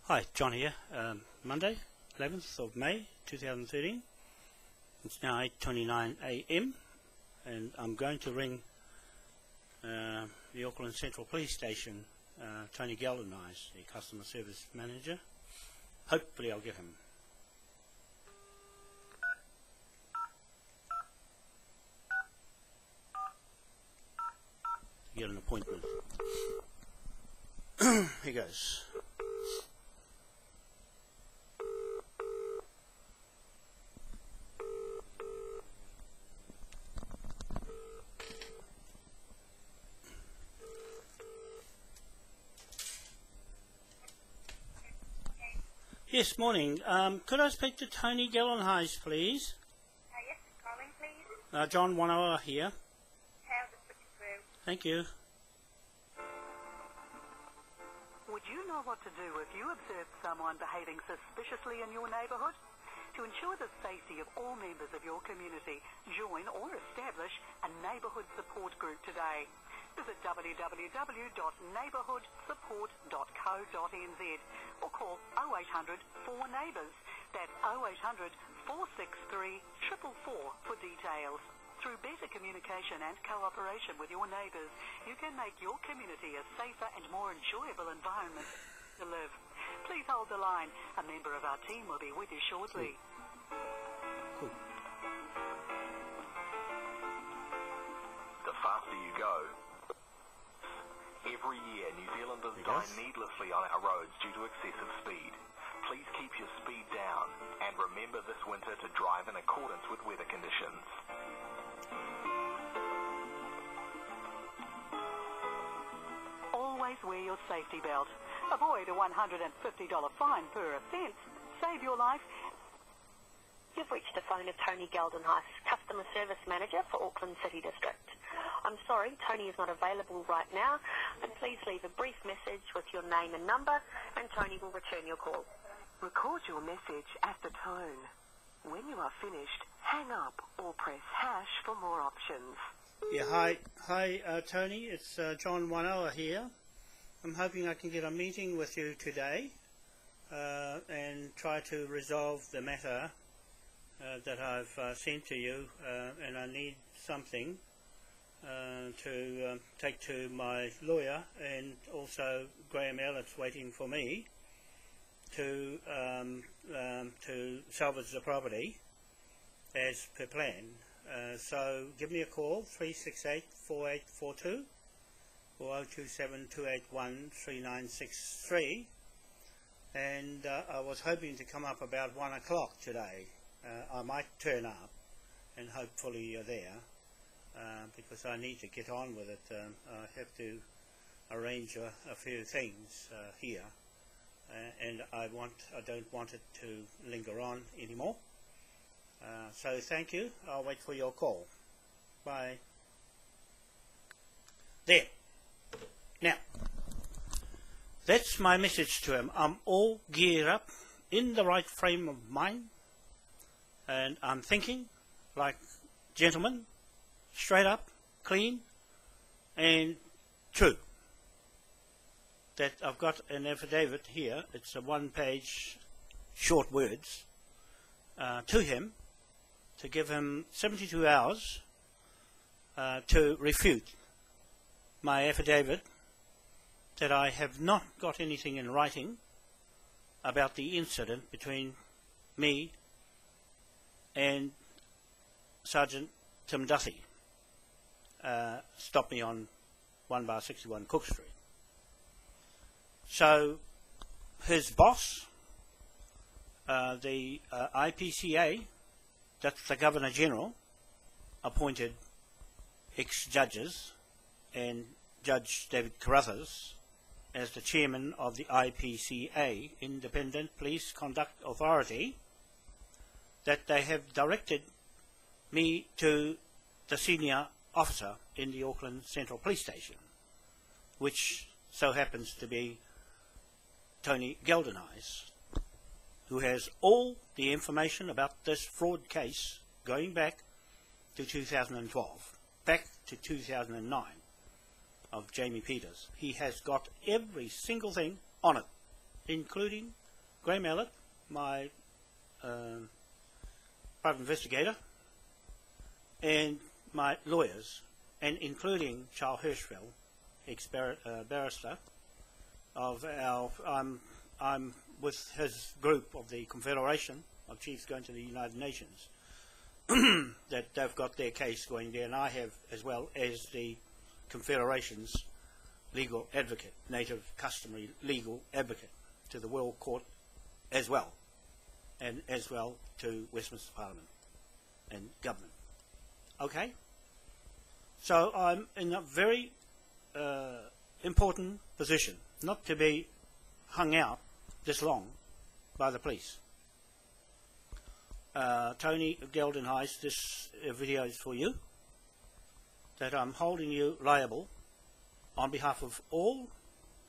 Hi, John here. Monday, 11th of May 2013. It's now 8:29 a.m. and I'm going to ring the Auckland Central Police Station, Tony Geldenhuys, the Customer Service Manager. Hopefully I'll get him. Get an appointment. Here goes. Yes, morning. Could I speak to Tony Geldenhuys, please? Yes, calling, please. John Wanoa here. How's it put you through? Thank you. Would you know what to do if you observed someone behaving suspiciously in your neighbourhood? To ensure the safety of all members of your community, join or establish a neighbourhood support group today. Visit www.neighbourhoodsupport.co.nz or call 0800 4NEIGHBOURS. That's 0800 463 444 for details. Through better communication and cooperation with your neighbours, you can make your community a safer and more enjoyable environment to live. Please hold the line. A member of our team will be with you shortly. Cool. The faster you go. Every year, New Zealanders die needlessly on our roads due to excessive speed. Please keep your speed down and remember this winter to drive in accordance with weather conditions. Always wear your safety belt. Avoid a $150 fine per offence. Save your life. You've reached the phone of Tony Geldenhuys, Customer Service Manager for Auckland City District. I'm sorry, Tony is not available right now, and please leave a brief message with your name and number, and Tony will return your call. Record your message at the tone. When you are finished, hang up or press hash for more options. Yeah, hi, Tony. It's John Wanoa here. I'm hoping I can get a meeting with you today and try to resolve the matter that I've sent to you, and I need something to take to my lawyer, and also Graham Elliot's waiting for me to salvage the property as per plan. So give me a call, 368-4842 or 027-281-3963, and I was hoping to come up about 1 o'clock today. I might turn up, and hopefully you're there, because I need to get on with it. I have to arrange a few things here, and I don't want it to linger on anymore. So thank you. I'll wait for your call. Bye. There. Now, that's my message to him. I'm all geared up, in the right frame of mind, and I'm thinking like gentlemen, straight up, clean, and true. That I've got an affidavit here. It's a one-page short words to him, to give him 72 hours to refute my affidavit that I have not got anything in writing about the incident between me and Sergeant Tim Duthie. Stopped me on 1/61 Cook Street. So his boss, the IPCA, that's the Governor General, appointed ex-judges, and Judge David Carruthers as the chairman of the IPCA, Independent Police Conduct Authority, that they have directed me to the senior officer in the Auckland Central Police Station, which so happens to be Tony Geldenhuys, who has all the information about this fraud case going back to 2012, back to 2009 of Jamie Peters. He has got every single thing on it. including Graham Mallett, my private investigator, and my lawyers, and including Charles Hirschfeld, ex-barrister of our, I'm with his group of the Confederation of Chiefs going to the United Nations, that they've got their case going there, and I have as well as the Confederation's legal advocate, native customary legal advocate to the World Court as well, and as well to Westminster Parliament and government. Okay? So I'm in a very important position, not to be hung out this long by the police. Tony Geldenhuys, this video is for you, that I'm holding you liable on behalf of all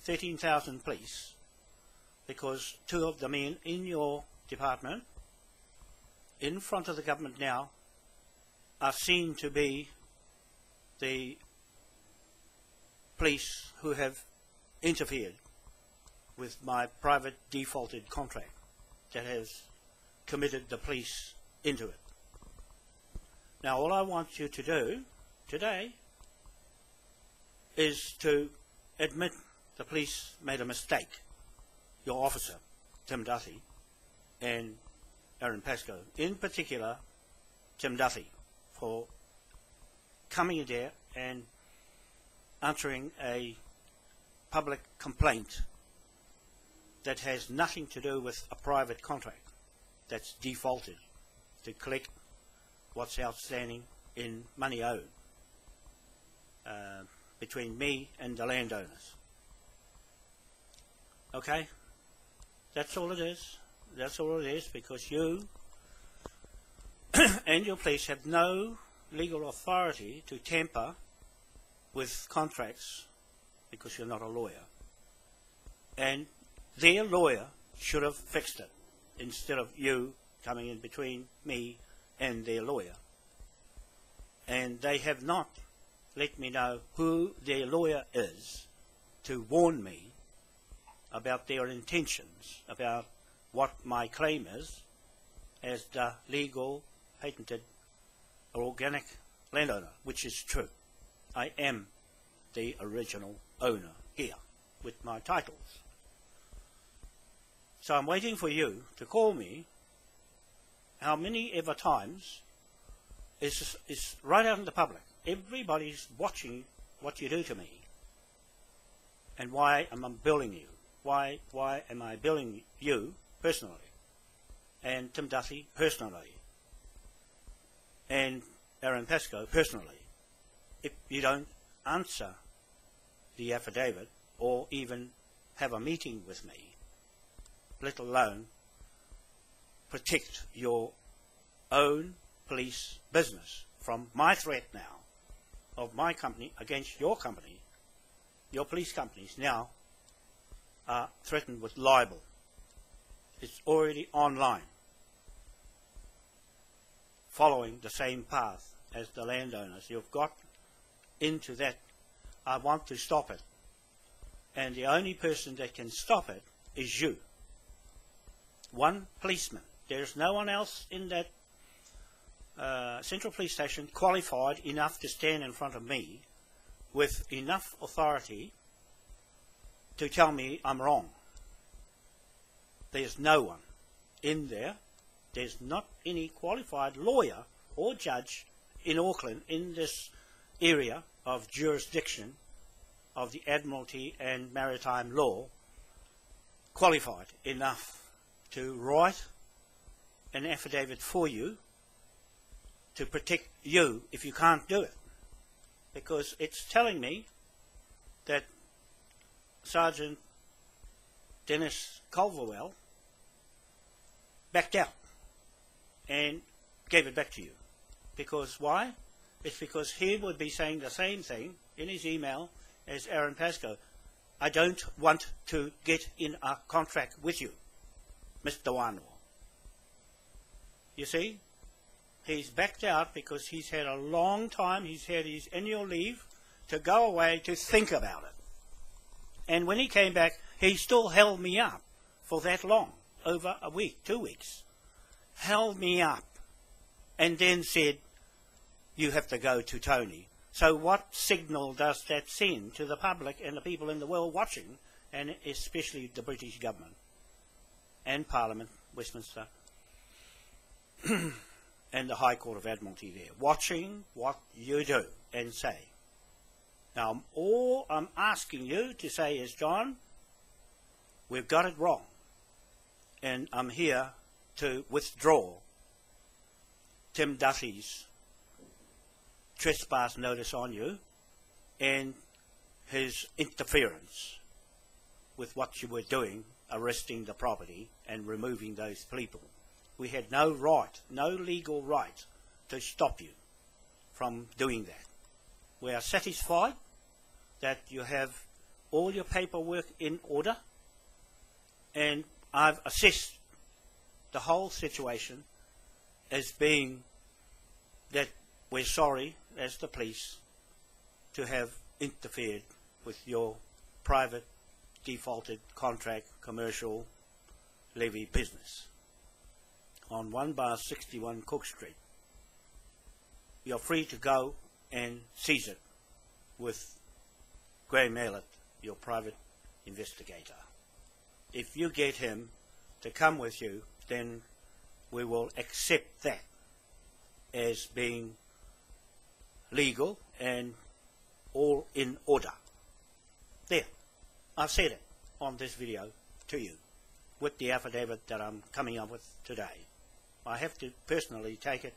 13,000 police, because 2 of the men in your department, in front of the government now, are seen to be the police who have interfered with my private defaulted contract that has committed the police into it. Now all I want you to do today is to admit the police made a mistake. Your officer, Tim Duthie, and Aaron Pascoe, in particular Tim Duthie, for coming in there and answering a public complaint that has nothing to do with a private contract that's defaulted to collect what's outstanding in money owed between me and the landowners. Okay? That's all it is. That's all it is, because you and your police have no legal authority to tamper with contracts because you're not a lawyer. And their lawyer should have fixed it instead of you coming in between me and their lawyer. And they have not let me know who their lawyer is to warn me about their intentions, about what my claim is as the legal, patented, organic landowner, which is true. I am the original owner here with my titles. So I'm waiting for you to call me how many ever times is right out in the public. Everybody's watching what you do to me. And why am I billing you? Why am I billing you personally? And Tim Duthie personally? And Aaron Pascoe personally? If you don't answer the affidavit or even have a meeting with me, let alone protect your own police business from my threat now of my company against your company, your police companies now are threatened with libel. It's already online, following the same path as the landowners. You've got into that. I want to stop it. And the only person that can stop it is you. One policeman. There's no one else in that Central Police Station qualified enough to stand in front of me with enough authority to tell me I'm wrong. There's no one in there. There's not any qualified lawyer or judge in Auckland in this area of jurisdiction of the Admiralty and Maritime Law qualified enough to write an affidavit for you to protect you if you can't do it. Because it's telling me that Sergeant Dennis Culverwell backed out and gave it back to you. Because why? It's because he would be saying the same thing in his email as Aaron Pascoe. I don't want to get in a contract with you, Mr. Wanoa. You see? He's backed out because he's had a long time, he's had his annual leave to go away to think about it. And when he came back, he still held me up for that long, over a week, 2 weeks, held me up and then said, you have to go to Tony. So what signal does that send to the public and the people in the world watching, and especially the British government and Parliament, Westminster, and the High Court of Admiralty there, watching what you do and say? Now, all I'm asking you to say is, John, we've got it wrong, and I'm here to withdraw Tim Duthie's trespass notice on you and his interference with what you were doing, arresting the property and removing those people. We had no right, no legal right to stop you from doing that. We are satisfied that you have all your paperwork in order, and I've assessed the whole situation as being that we're sorry as the police to have interfered with your private defaulted contract commercial levy business on 1/61 Cook Street. You're free to go and seize it with Graham Elliott, your private investigator. If you get him to come with you, then we will accept that as being legal and all in order. There, I've said it on this video to you with the affidavit that I'm coming up with today. I have to personally take it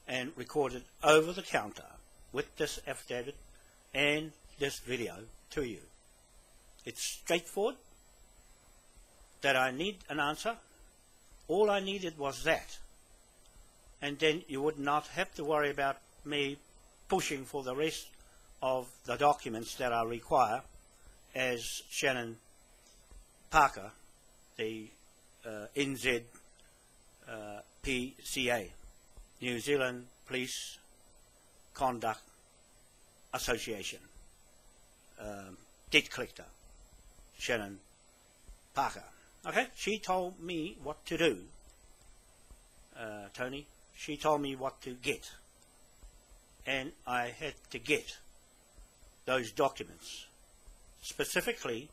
and record it over the counter with this affidavit and this video to you. It's straightforward that I need an answer. All I needed was that, and then you would not have to worry about me pushing for the rest of the documents that I require as Shannon Parker, the NZPCA, New Zealand Police Conduct Association, debt collector, Shannon Parker. Okay, she told me what to do, Tony. She told me what to get, and I had to get those documents, specifically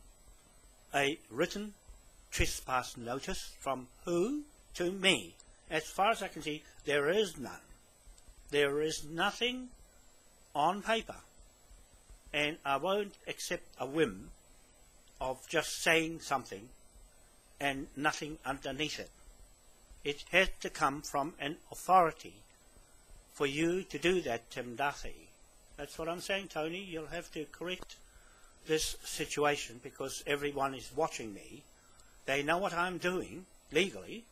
a written trespass notice from who to me. As far as I can see, there is none. There is nothing on paper, and I won't accept a whim of just saying something and nothing underneath it. It had to come from an authority for you to do that, Tim Duthie. That's what I'm saying, Tony. You'll have to correct this situation because everyone is watching me. They know what I'm doing legally,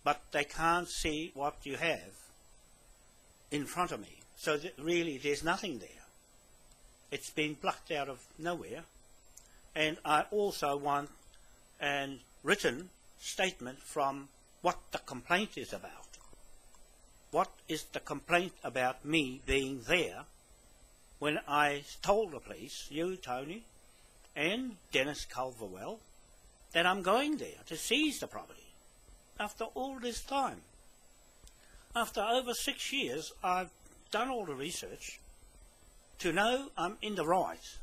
but they can't see what you have in front of me. So that really there's nothing there. It's been plucked out of nowhere. And I also want a written statement from what the complaint is about. What is the complaint about me being there when I told the police, you, Tony, and Dennis Culverwell, that I'm going there to seize the property after all this time? After over 6 years, I've done all the research to know I'm in the right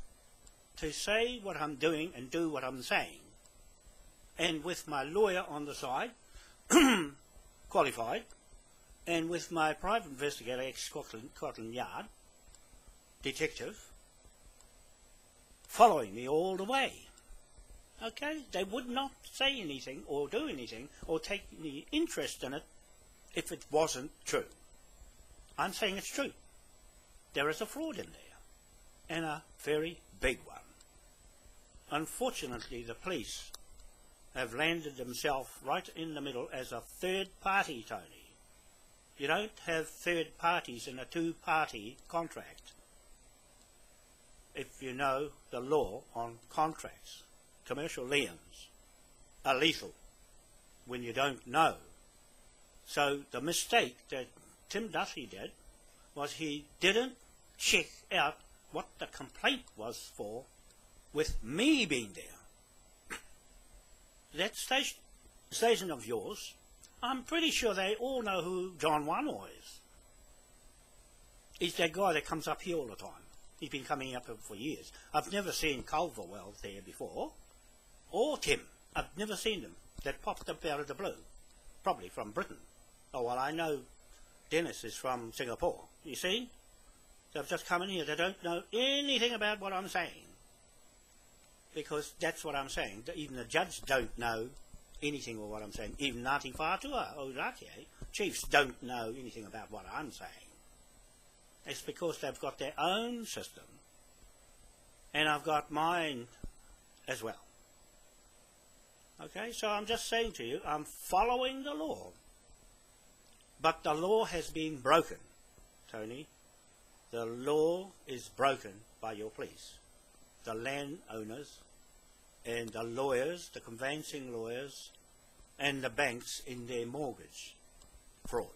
to say what I'm doing and do what I'm saying. And with my lawyer on the side, qualified, and with my private investigator, ex-Scotland Yard detective, following me all the way. Okay? They would not say anything or do anything or take any interest in it if it wasn't true. I'm saying it's true. There is a fraud in there, and a very big one. Unfortunately, the police have landed themselves right in the middle as a third party, Tony. You don't have third parties in a two-party contract. If you know the law on contracts, commercial liens are lethal when you don't know. So the mistake that Tim Duthie did was he didn't check out what the complaint was for with me being there. that station of yours, I'm pretty sure they all know who John Wanoa is. He's that guy that comes up here all the time. He's been coming up here for years. I've never seen Culverwell there before, or Tim. I've never seen them. That popped up out of the blue, probably from Britain. Oh, well, I know Dennis is from Singapore. You see? They've just come in here. They don't know anything about what I'm saying. Because that's what I'm saying. Even the judge don't know anything of what I'm saying. Even Ngāti Whātua, o Rātie, chiefs don't know anything about what I'm saying. It's because they've got their own system. And I've got mine as well. Okay, so I'm just saying to you, I'm following the law. But the law has been broken, Tony. The law is broken by your police. The landowners and the lawyers, the conveyancing lawyers, and the banks in their mortgage fraud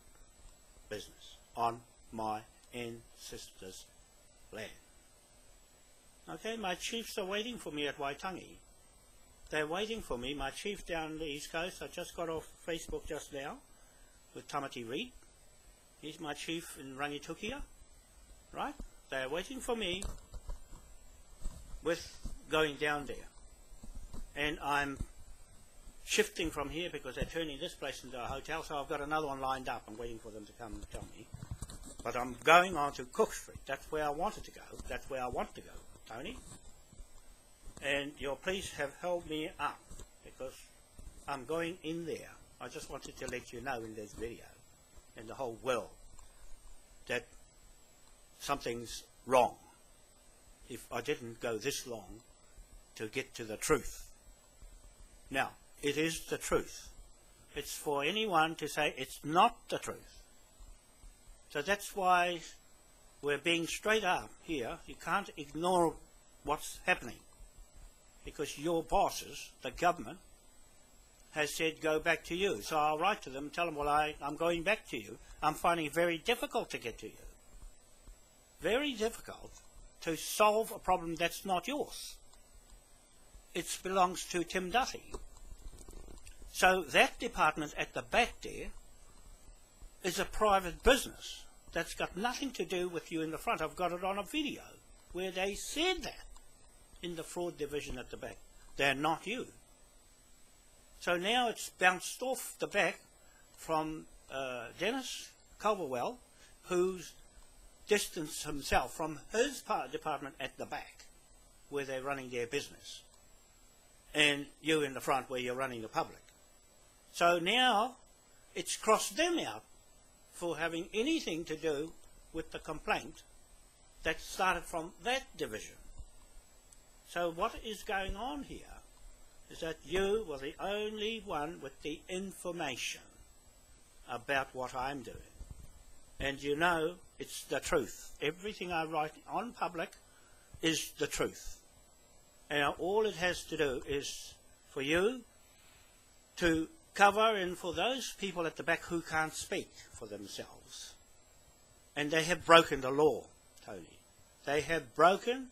business on my ancestors' land. Okay, my chiefs are waiting for me at Waitangi. They're waiting for me. My chief down the East Coast, I just got off Facebook just now with Tamati Reid. He's my chief in Rangitukia, right? They're waiting for me with going down there. And I'm shifting from here because they're turning this place into a hotel, so I've got another one lined up. I'm waiting for them to come and tell me. But I'm going on to Cook Street. That's where I wanted to go. That's where I want to go, Tony. And your police have held me up because I'm going in there. I just wanted to let you know in this video and the whole world that something's wrong if I didn't go this long to get to the truth. Now, it is the truth. It's for anyone to say it's not the truth. So that's why we're being straight up here. You can't ignore what's happening because your bosses, the government, has said go back to you. So I'll write to them and tell them, well, I'm going back to you. I'm finding it very difficult to get to you. Very difficult to solve a problem that's not yours. It belongs to Tim Duthie. So that department at the back there is a private business that's got nothing to do with you in the front. I've got it on a video where they said that in the fraud division at the back. They're not you. So now it's bounced off the back from Dennis Culverwell, who's distanced himself from his department at the back where they're running their business, and you in the front where you're running the public. So now it's crossed them out for having anything to do with the complaint that started from that division. So what is going on here is that you were the only one with the information about what I'm doing. And you know it's the truth. Everything I write on public is the truth. And all it has to do is for you to cover in for those people at the back who can't speak for themselves. And they have broken the law, Tony. They have broken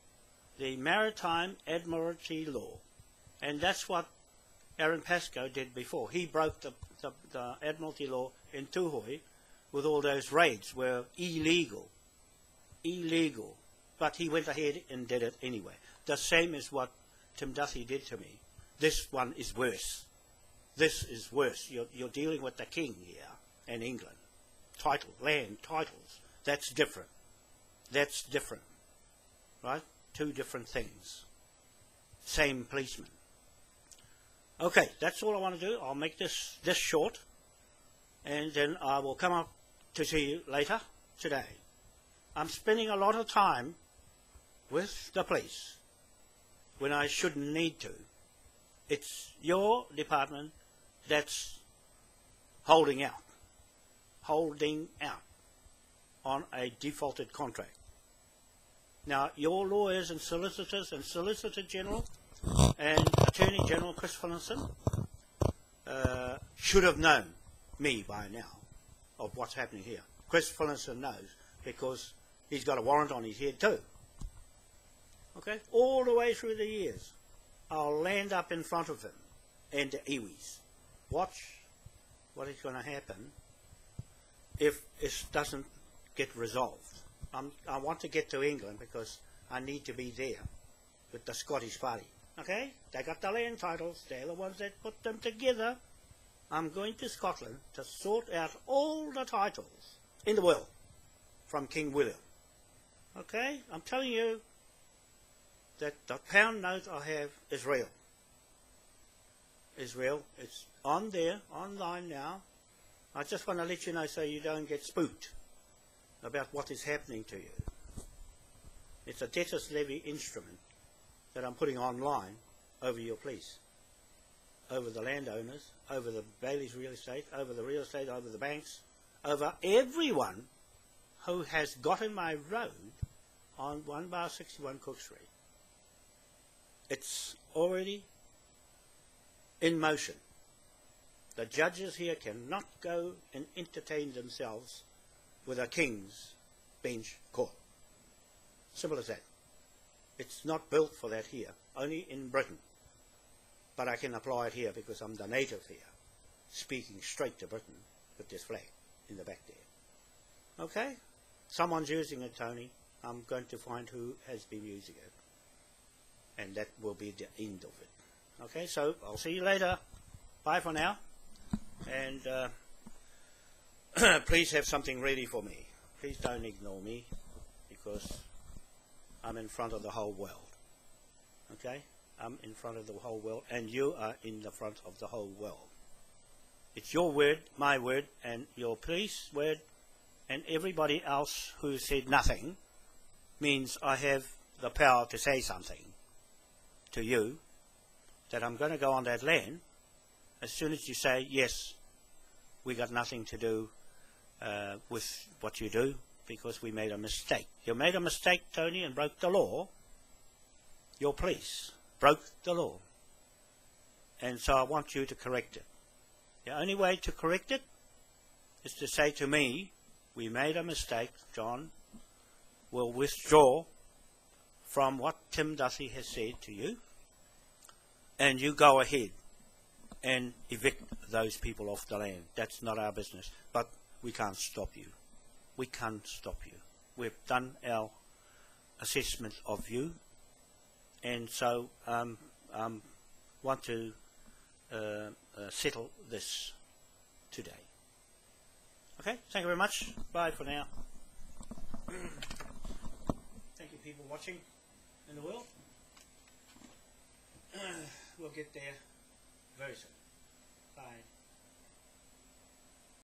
the Maritime Admiralty Law. And that's what Aaron Pascoe did before. He broke the Admiralty Law in Tūhoe with all those raids were illegal. Illegal. But he went ahead and did it anyway. The same as what Tim Duthie did to me. This one is worse. This is worse. You're dealing with the king here in England. Title, land, titles. That's different. That's different. Right? Two different things. Same policeman. Okay, that's all I want to do. I'll make this short, and then I will come up to see you later today. I'm spending a lot of time with the police when I shouldn't need to. It's your department that's holding out on a defaulted contract. Now, your lawyers and solicitors and Solicitor General and Attorney General Chris Finlayson should have known me by now of what's happening here. Chris Finlayson knows because he's got a warrant on his head too. Okay? All the way through the years, I'll land up in front of him and the iwis. Watch what is going to happen if it doesn't get resolved. I want to get to England because I need to be there with the Scottish party. Okay? They got the land titles. They're the ones that put them together. I'm going to Scotland to sort out all the titles in the world from King William. Okay? I'm telling you that the pound note I have is real. Is real. It's on there, online now. I just want to let you know so you don't get spooked about what is happening to you. It's a debtors levy instrument that I'm putting online over your police, over the landowners, over the Bailey's real estate, over the banks, over everyone who has got in my road on 1/61 Cook Street. It's already in motion. The judges here cannot go and entertain themselves with a King's Bench court. Simple as that. It's not built for that here, only in Britain. But I can apply it here because I'm the native here, speaking straight to Britain with this flag in the back there. Okay? Someone's using it, Tony. I'm going to find who has been using it. And that will be the end of it. Okay, so I'll see you later. Bye for now. And please have something ready for me. Please don't ignore me because I'm in front of the whole world. Okay? I'm in front of the whole world and you are in the front of the whole world. It's your word, my word, and your police word, and everybody else who said nothing means I have the power to say something to you, that I'm going to go on that land as soon as you say, yes, we got nothing to do with what you do because we made a mistake. You made a mistake, Tony, and broke the law. Your police broke the law. And so I want you to correct it. The only way to correct it is to say to me, we made a mistake, John. We'll withdraw from what Tim Duthie has said to you, and you go ahead and evict those people off the land. That's not our business. But we can't stop you. We can't stop you. We've done our assessment of you, and so want to settle this today. Okay, thank you very much. Bye for now. Thank you, people watching in the world. We'll get there very soon.